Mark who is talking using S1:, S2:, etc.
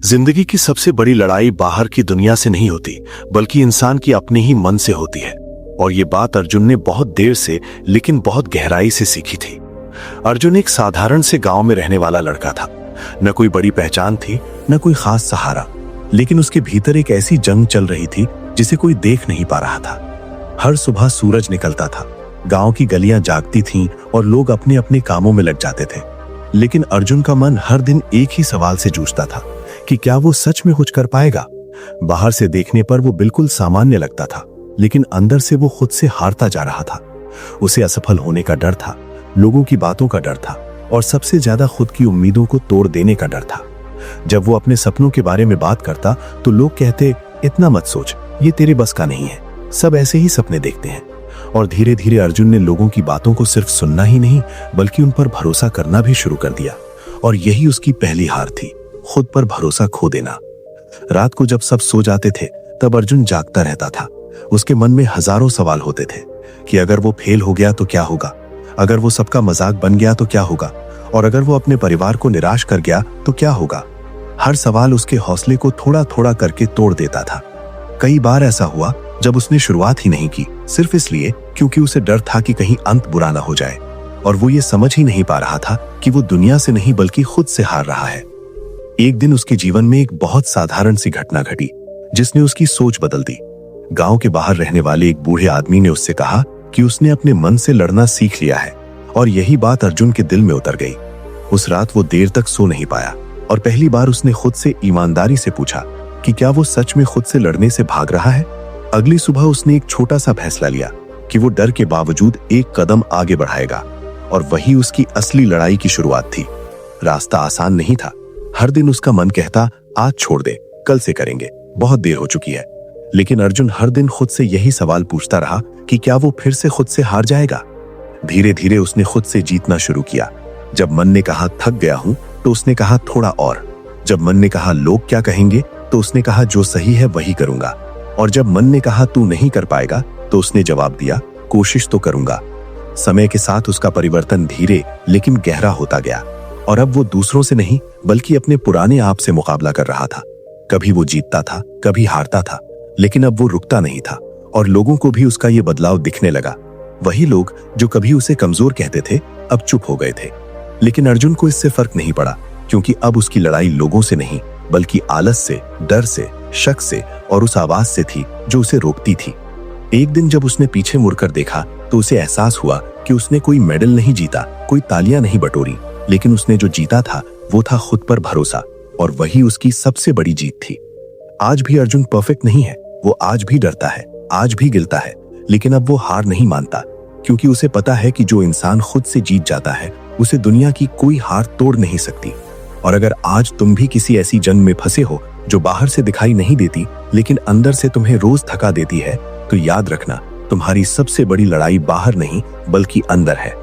S1: जिंदगी की सबसे बड़ी लड़ाई बाहर की दुनिया से नहीं होती, बल्कि इंसान की अपने ही मन से होती है। और ये बात अर्जुन ने बहुत देर से लेकिन बहुत गहराई से सीखी थी। अर्जुन एक साधारण से गांव में रहने वाला लड़का था। न कोई बड़ी पहचान थी, न कोई खास सहारा, लेकिन उसके भीतर एक ऐसी जंग चल रही थी जिसे कोई देख नहीं पा रहा था। हर सुबह सूरज निकलता था, गांव की गलियां जागती थीं और लोग अपने अपने कामों में लग जाते थे। लेकिन अर्जुन का मन हर दिन एक ही सवाल से जूझता था कि क्या वो सच में कुछ कर पाएगा। बाहर से देखने पर वो बिल्कुल सामान्य लगता था, लेकिन अंदर से वो खुद से हारता जा रहा था। उसे असफल होने का डर था, लोगों की बातों का डर था, और सबसे ज्यादा खुद की उम्मीदों को तोड़ देने का डर था। जब वो अपने सपनों के बारे में बात करता तो लोग कहते, इतना मत सोच, ये तेरे बस का नहीं है, सब ऐसे ही सपने देखते हैं। और धीरे धीरे अर्जुन ने लोगों की बातों को सिर्फ सुनना ही नहीं, बल्कि उन पर भरोसा करना भी शुरू कर दिया। और यही उसकी पहली हार थी, खुद पर भरोसा खो देना। रात को जब सब सो जाते थे, तब अर्जुन जागता रहता था। उसके मन में हजारों सवाल होते थे कि अगर वो फेल हो गया तो क्या होगा, अगर वो सबका मजाक बन गया तो क्या होगा, और अगर वो अपने परिवार को निराश कर गया तो क्या होगा। हर सवाल उसके हौसले को थोड़ा थोड़ा करके तोड़ देता था। कई बार ऐसा हुआ जब उसने शुरुआत ही नहीं की, सिर्फ इसलिए क्योंकि उसे डर था कि कहीं अंत बुरा ना हो जाए। और वो ये समझ ही नहीं पा रहा था कि वो दुनिया से नहीं बल्कि खुद से हार रहा है। एक दिन उसके जीवन में एक बहुत साधारण सी घटना घटी जिसने उसकी सोच बदल दी। गांव के बाहर रहने वाले एक बूढ़े आदमी ने उससे कहा कि उसने अपने मन से लड़ना सीख लिया है। और यही बात अर्जुन के दिल में उतर गई। उस रात वो देर तक सो नहीं पाया और पहली बार उसने खुद से ईमानदारी से पूछा कि क्या वो सच में खुद से लड़ने से भाग रहा है। अगली सुबह उसने एक छोटा सा फैसला लिया कि वो डर के बावजूद एक कदम आगे बढ़ाएगा। और वही उसकी असली लड़ाई की शुरुआत थी। रास्ता आसान नहीं था। हर दिन उसका मन कहता, आज छोड़ दे, कल से करेंगे, बहुत देर हो चुकी है। लेकिन अर्जुन हर दिन खुद से यही सवाल पूछता रहा कि क्या वो फिर से खुद से हार जाएगा। धीरे धीरे उसने खुद से जीतना शुरू किया। जब मन ने कहा थक गया हूं, तो उसने कहा थोड़ा और। जब मन ने कहा लोग क्या कहेंगे, तो उसने कहा जो सही है वही करूंगा। और जब मन ने कहा तू नहीं कर पाएगा, तो उसने जवाब दिया कोशिश तो करूंगा। समय के साथ उसका परिवर्तन धीरे लेकिन गहरा होता गया। और अब वो दूसरों से नहीं बल्कि अपने पुराने आप से मुकाबला कर रहा था। कभी वो जीतता था, कभी हारता था, लेकिन अब वो रुकता नहीं था। और लोगों को भी उसका ये बदलाव दिखने लगा। वही लोग जो कभी उसे कमजोर कहते थे, अब चुप हो गए थे। लेकिन अर्जुन को इससे फर्क नहीं पड़ा, क्योंकि अब उसकी लड़ाई लोगों से नहीं बल्कि आलस से, डर से, शक से और उस आवाज से थी जो उसे रोकती थी। एक दिन जब उसने पीछे मुड़कर देखा तो उसे एहसास हुआ कि उसने कोई मेडल नहीं जीता, कोई तालियां नहीं बटोरी, लेकिन उसने जो जीता था वो था खुद पर भरोसा। और वही उसकी सबसे बड़ी जीत थी। आज भी अर्जुन परफेक्ट नहीं है। वो आज भी डरता है, आज भी गिरता है, लेकिन अब वो हार नहीं मानता, क्योंकि उसे पता है कि जो इंसान खुद से जीत जाता है उसे दुनिया की कोई हार तोड़ नहीं सकती। और अगर आज तुम भी किसी ऐसी जंग में फंसे हो जो बाहर से दिखाई नहीं देती लेकिन अंदर से तुम्हें रोज थका देती है, तो याद रखना, तुम्हारी सबसे बड़ी लड़ाई बाहर नहीं बल्कि अंदर है।